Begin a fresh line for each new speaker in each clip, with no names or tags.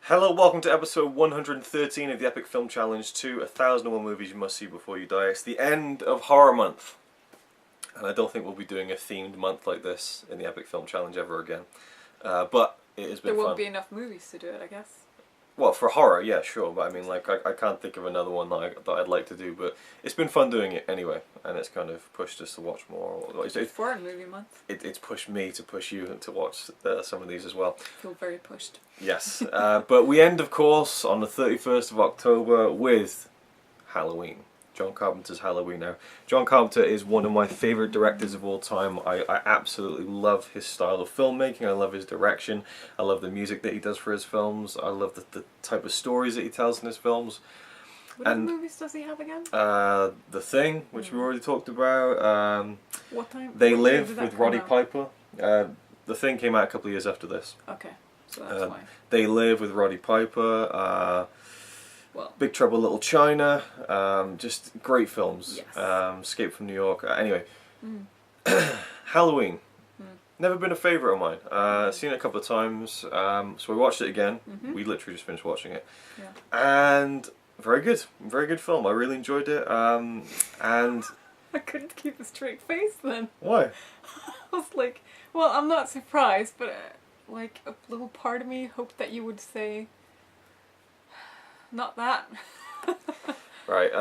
Hello, welcome to episode 113 of the Epic Film Challenge to 1001 Movies You Must See Before You Die. It's the end of Horror Month. And I don't think we'll be doing a themed month like this in the Epic Film Challenge ever again. But it has been fun.
There won't be enough movies to do it, I guess.
Well, for horror, yeah, sure. But I mean, like, I can't think of another one that I'd like to do. But it's been fun doing it anyway. And it's kind of pushed us to watch more.
It's foreign movie month.
It's pushed me to push you to watch some of these as well.
I feel very pushed.
Yes. But we end, of course, on the 31st of October with Halloween. John Carpenter's Halloween. Now, John Carpenter is one of my favourite directors of all time. I absolutely love his style of filmmaking. I love his direction. I love the music that he does for his films. I love the type of stories that he tells in his films.
What movies does he have again?
The Thing, which we already talked about.
What time?
They Live with Roddy Piper. The Thing came out a couple of years after this.
Okay, so that's why.
They Live with Roddy Piper. Big Trouble Little China, just great films. Yes. Escape from New York. Anyway, Halloween. Never been a favourite of mine. Seen it a couple of times, so we watched it again. We literally just finished watching it. Yeah. And very good film. I really enjoyed it. And
I couldn't keep a straight face then.
Why?
I was like, well, I'm not surprised, but like a little part of me hoped that you would say, not that.
Right.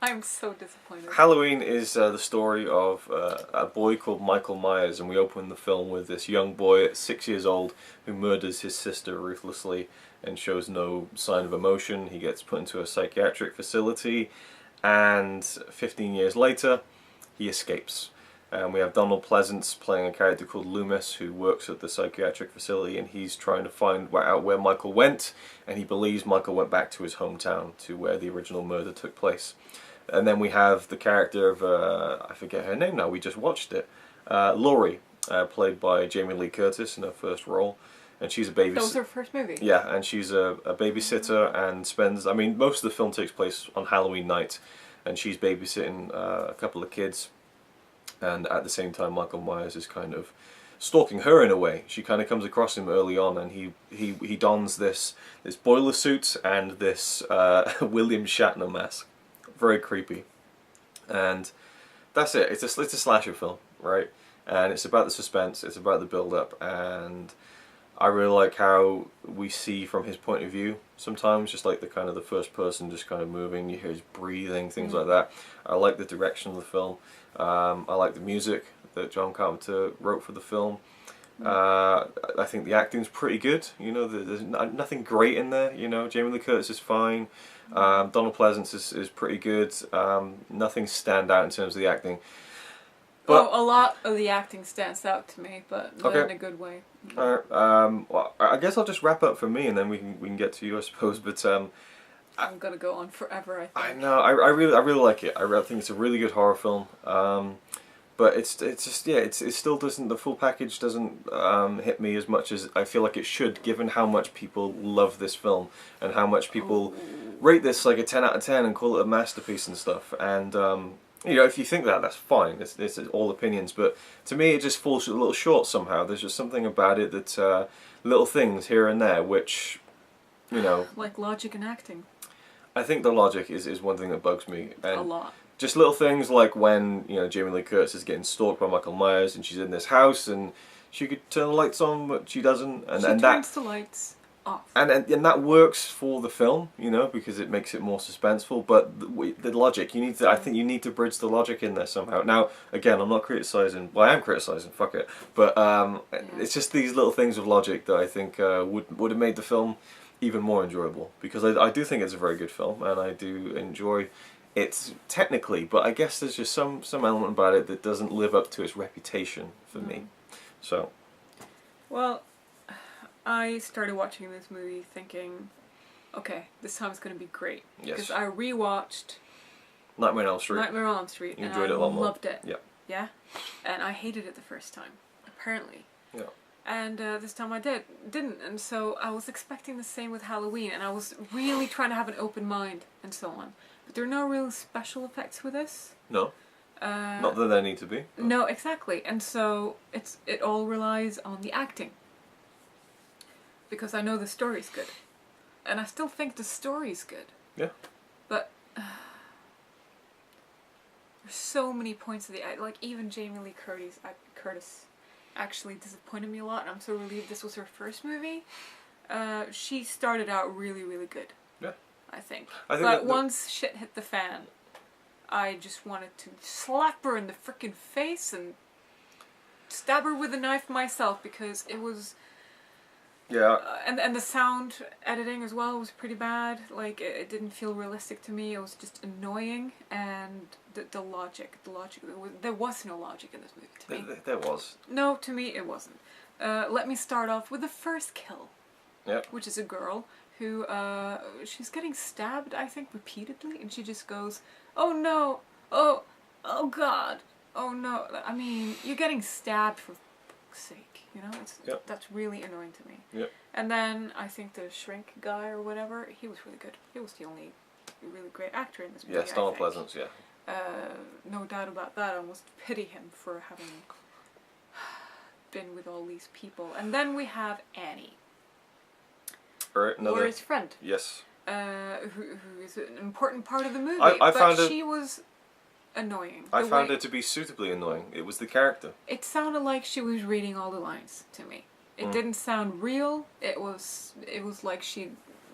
I'm so disappointed.
Halloween is the story of a boy called Michael Myers, and we open the film with this young boy at 6 years old who murders his sister ruthlessly and shows no sign of emotion. He gets put into a psychiatric facility, and 15 years later, he escapes. And we have Donald Pleasance playing a character called Loomis who works at the psychiatric facility, and he's trying to find out where Michael went, and he believes Michael went back to his hometown, to where the original murder took place. And then we have the character of, I forget her name now, we just watched it, Laurie, played by Jamie Lee Curtis in her first role. And she's a babysitter.
That was her first movie?
Yeah, and she's a babysitter and spends, I mean, most of the film takes place on Halloween night, and she's babysitting a couple of kids. And at the same time, Michael Myers is kind of stalking her in a way. She kind of comes across him early on, and he dons this boiler suit and this William Shatner mask. Very creepy. And that's it. It's a slasher film, right? And it's about the suspense. It's about the build-up, and I really like how we see from his point of view sometimes, just like the first person just kind of moving. You hear his breathing, things like that. I like the direction of the film. I like the music that John Carpenter wrote for the film. I think the acting's pretty good. You know, there's nothing great in there. You know, Jamie Lee Curtis is fine. Donald Pleasance is pretty good. Nothing stand out in terms of the acting. But
a lot of the acting stands out to me, but not in a good way.
Alright, well, I guess I'll just wrap up for me, and then we can get to you, I suppose. But
I'm gonna go on forever, I think.
I know. I really like it. I think it's a really good horror film. But it's just, yeah, it still doesn't, the full package doesn't hit me as much as I feel like it should, given how much people love this film and how much people rate this like a 10 out of 10 and call it a masterpiece and stuff. And you know, if you think that, that's fine. It's all opinions. But to me, it just falls a little short somehow. There's just something about it that little things here and there, which, you know,
like logic and acting.
I think the logic is one thing that bugs me. And
a lot.
Just little things like when, you know, Jamie Lee Curtis is getting stalked by Michael Myers and she's in this house and she could turn the lights on, but she doesn't. And
she turns the lights off.
And that works for the film, you know, because it makes it more suspenseful. But the logic, you need to, I think you need to bridge the logic in there somehow. Now, again, I'm not criticising, well, I am criticising, fuck it. But it's just these little things of logic that I think would have made the film even more enjoyable. Because I do think it's a very good film, and I do enjoy it technically, but I guess there's just some element about it that doesn't live up to its reputation for me. So,
well, I started watching this movie thinking, okay, this time it's going to be great.
Yes.
Because I rewatched
Nightmare on Elm Street.
Nightmare on Elm Street,
You
and
enjoyed
I
it a lot more.
loved it.
Yeah.
Yeah? And I hated it the first time, apparently.
Yeah.
And this time I didn't, and so I was expecting the same with Halloween, and I was really trying to have an open mind, and so on. But there are no real special effects with this.
No. Not that there need to be.
No, exactly. And so it all relies on the acting. because I know the story's good. And I still think the story's good.
Yeah.
But there's so many points of the... Like, even Jamie Lee Curtis actually disappointed me a lot. And I'm so relieved this was her first movie. She started out really, really good.
Yeah.
I think.
But
once shit hit the fan, I just wanted to slap her in the frickin' face and stab her with a knife myself, because it was...
Yeah.
And the sound editing as well was pretty bad. Like, it didn't feel realistic to me. It was just annoying. And the logic, there was no logic in this movie to me.
There was.
No, to me it wasn't. Let me start off with the first kill.
Yep.
Which is a girl who, she's getting stabbed, I think, repeatedly. And she just goes, oh no, oh god, oh no. I mean, you're getting stabbed for fuck's sake. You know, that's really annoying to me.
Yep.
And then I think the shrink guy or whatever, he was really good. He was the only really great actor in this movie.
Yeah, Donald Pleasance, yeah.
No doubt about that. I almost pity him for having been with all these people. And then we have Annie. Laurie's friend.
Yes.
Who is an important part of the movie. She was annoying.
I found her to be suitably annoying. It was the character.
It sounded like she was reading all the lines to me. It didn't sound real. It was like she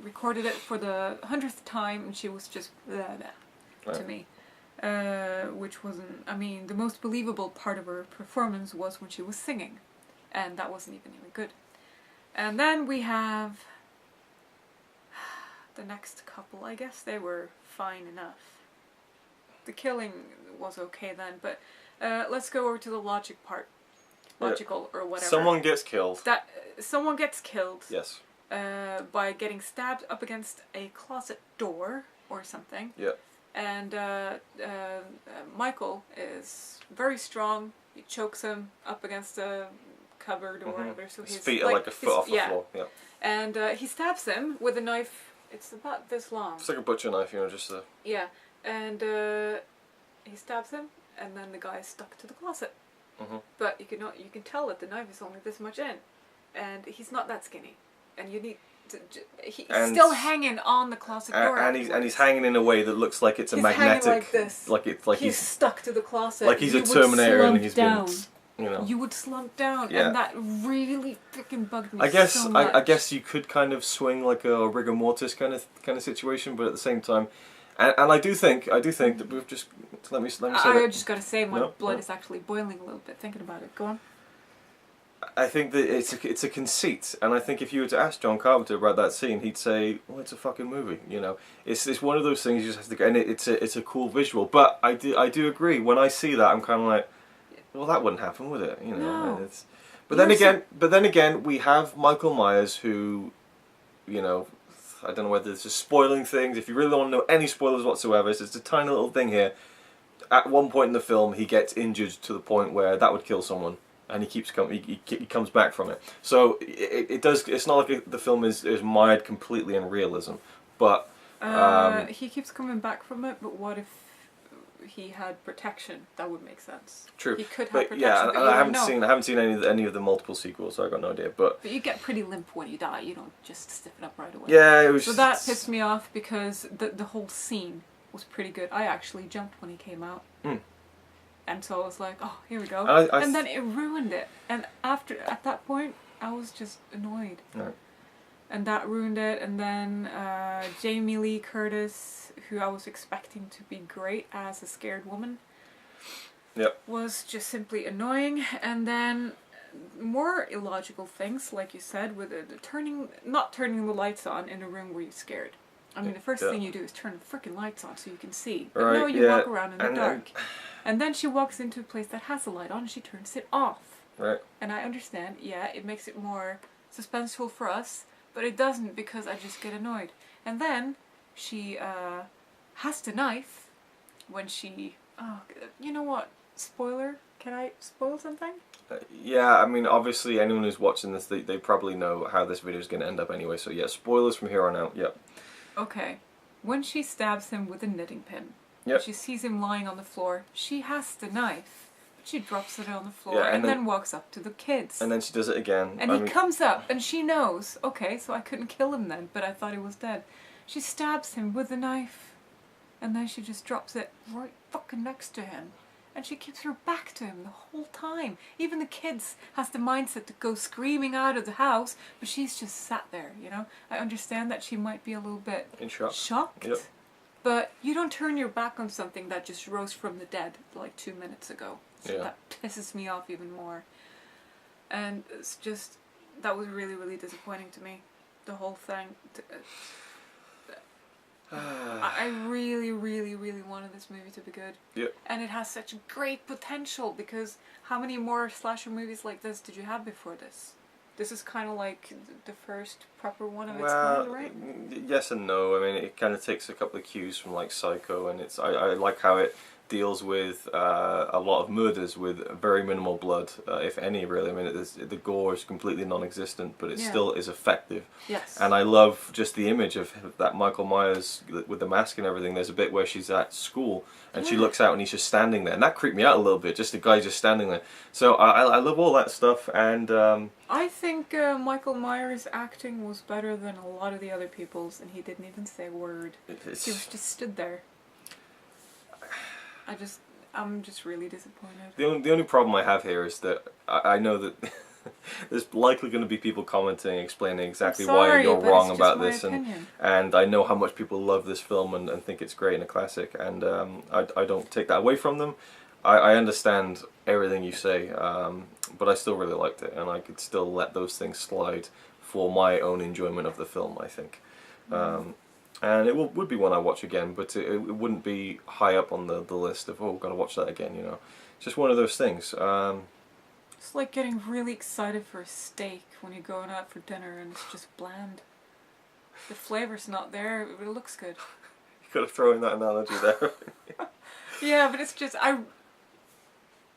recorded it for the 100th time and she was just blah, blah, to me. Which wasn't... I mean, the most believable part of her performance was when she was singing. And that wasn't even good. And then we have... the next couple. I guess they were fine enough. The killing was okay then, but let's go over to the logic part. Logical or whatever.
Someone gets killed.
Someone gets killed.
Yes.
By getting stabbed up against a closet door or something.
Yeah.
And Michael is very strong. He chokes him up against a cupboard or whatever. So
his feet are like a foot off the floor. Yeah.
And he stabs him with a knife. It's about this long.
It's like a butcher knife, you know, just a...
Yeah. And he stabs him, and then the guy is stuck to the closet. But you can tell that the knife is only this much in, and he's not that skinny, and you need to, he's still hanging on the closet door.
And he's hanging in a way that looks like it's a magnetic.
Hanging like this.
Like
he's stuck to the closet.
Like he's a Terminator and he's
down.
been, you know.
You would slump down, and that really freaking bugged me. So much.
I guess you could kind of swing like a rigor mortis kind of situation, but at the same time. And I do think that we've just let me say
I just gotta say my blood is actually boiling a little bit thinking about it. Go on.
I think that it's a conceit, and I think if you were to ask John Carpenter about that scene, he'd say, "Well, it's a fucking movie." You know, it's one of those things you just have to. And it's a cool visual, but I do agree. When I see that, I'm kind of like, well, that wouldn't happen, would it? You know,
no.
But then again, we have Michael Myers who, you know. I don't know whether this is spoiling things. If you really don't want to know any spoilers whatsoever, it's just a tiny little thing here. At one point in the film, he gets injured to the point where that would kill someone, and he comes back from it. So it does. It's not like the film is mired completely in realism, but
he keeps coming back from it. But what if he had protection? That would make sense.
True.
He could have protection.
Yeah,
but
I haven't seen any of the multiple sequels, so I got no idea. But
you get pretty limp when you die. You don't just stiffen up right away.
Yeah, it was.
So that pissed me off because the whole scene was pretty good. I actually jumped when he came out. And so I was like, oh, here we go. And then it ruined it. And at that point, I was just annoyed.
Right.
And that ruined it. And then Jamie Lee Curtis, who I was expecting to be great as a scared woman, was just simply annoying. And then more illogical things, like you said, with not turning the lights on in a room where you're scared. I mean, the first thing you do is turn the freaking lights on so you can see. But no, you walk around in the dark. And then she walks into a place that has a light on and she turns it off.
Right.
And I understand, it makes it more suspenseful for us, but it doesn't because I just get annoyed. And then she has the knife when she... Oh, you know what? Spoiler? Can I spoil something?
Yeah, I mean, obviously anyone who's watching this, they probably know how this video is going to end up anyway. So yeah, spoilers from here on out. Yep.
Okay. When she stabs him with a knitting pin,
yep.
she sees him lying on the floor. She has the knife. She drops it on the floor and then walks up to the kids.
And then she does it again.
And he comes up and she knows, okay, so I couldn't kill him then, but I thought he was dead. She stabs him with a knife and then she just drops it right fucking next to him. And she keeps her back to him the whole time. Even the kids has the mindset to go screaming out of the house, but she's just sat there, you know? I understand that she might be a little bit shocked. Yep. But you don't turn your back on something that just rose from the dead like 2 minutes ago. So that pisses me off even more. And it's just, that was really, really disappointing to me. The whole thing. I really, really, really wanted this movie to be good.
Yep.
And it has such great potential because how many more slasher movies like this did you have before this? This is kind of like the first proper one of its kind, right?
Yes and no. I mean, it kind of takes a couple of cues from like Psycho, and it's I like how it deals with a lot of murders with very minimal blood, if any, really. I mean, the gore is completely non-existent, but it still is effective.
Yes.
And I love just the image of that Michael Myers with the mask and everything. There's a bit where she's at school and she looks out and he's just standing there, and that creeped me out a little bit, just the guy just standing there. So I love all that stuff, and
I think Michael Myers' acting was better than a lot of the other people's, and he didn't even say a word. He was just stood there. I'm just really disappointed.
The only problem I have here is that I know that there's likely going to be people commenting, explaining exactly why you're wrong about this, and I know how much people love this film and think it's great and a classic, and I don't take that away from them. I understand everything you say, but I still really liked it, and I could still let those things slide for my own enjoyment of the film, I think. And it would be one I watch again, but it wouldn't be high up on the list of, oh, gotta watch that again, you know. It's just one of those things.
It's like getting really excited for a steak when you're going out for dinner and it's just bland. The flavor's not there, but it looks good.
You gotta throw in that analogy there.
Yeah, but it's just,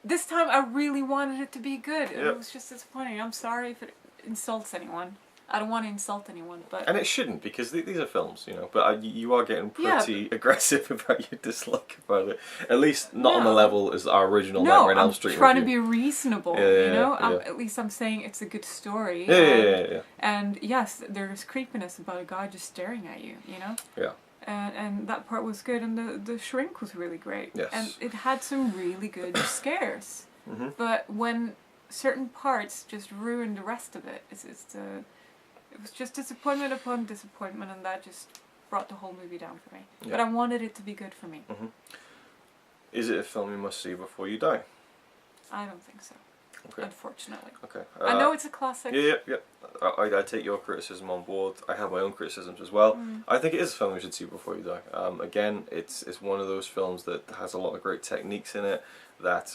this time I really wanted it to be good. It was just disappointing. I'm sorry if it insults anyone. I don't want to insult anyone, but... And
it shouldn't, because these are films, you know, but you are getting pretty aggressive about your dislike about it. At least not on the level as our original Nightmare on Elm Street
review. I'm trying to be reasonable, you know? At least I'm saying it's a good story.
Yeah.
And yes, there's creepiness about a guy just staring at you, you know?
Yeah.
And that part was good, and the shrink was really great.
Yes.
And it had some really good scares. But when certain parts just ruined the rest of it, it was just disappointment upon disappointment, and that just brought the whole movie down for me. Yeah. But I wanted it to be good for me.
Is it a film you must see before you die?
I don't think so. Okay. Unfortunately.
Okay.
I know it's a classic.
Yeah. I take your criticism on board. I have my own criticisms as well. I think it is a film you should see before you die. Again, it's one of those films that has a lot of great techniques in it that...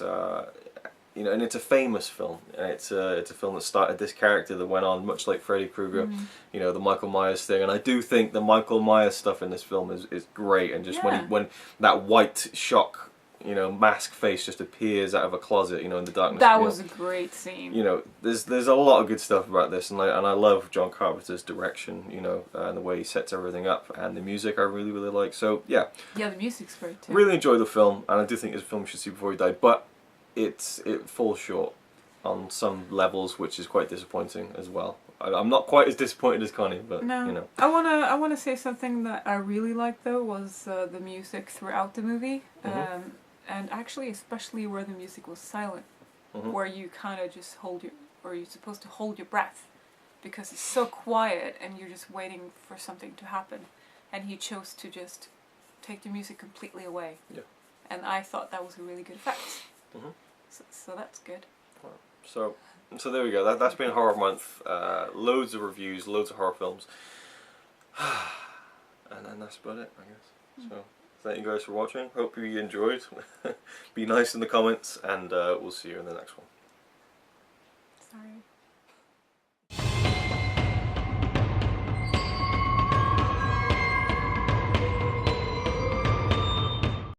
you know, and it's a famous film. It's a film that started this character that went on, much like Freddy Krueger, you know, the Michael Myers thing. And I do think the Michael Myers stuff in this film is great. And just when that white shock, you know, mask face just appears out of a closet, you know, in the darkness.
That was a great scene.
You know, there's a lot of good stuff about this, and I love John Carpenter's direction, you know, and the way he sets everything up, and the music I really, really like. So yeah.
Yeah, the music's great too.
Really enjoy the film, and I do think it's a film you should see before you die. But it falls short on some levels, which is quite disappointing as well. I'm not quite as disappointed as Connie, but you know.
I wanna say something that I really liked though was the music throughout the movie, and actually especially where the music was silent, where you kind of just you're supposed to hold your breath, because it's so quiet and you're just waiting for something to happen, and he chose to just take the music completely away. Yeah. And I thought that was a really good effect. So that's good.
So there we go. That's been Horror Month. Loads of reviews, loads of horror films, and then that's about it, I guess. So thank you guys for watching. Hope you enjoyed. Be nice in the comments, and we'll see you in the next one.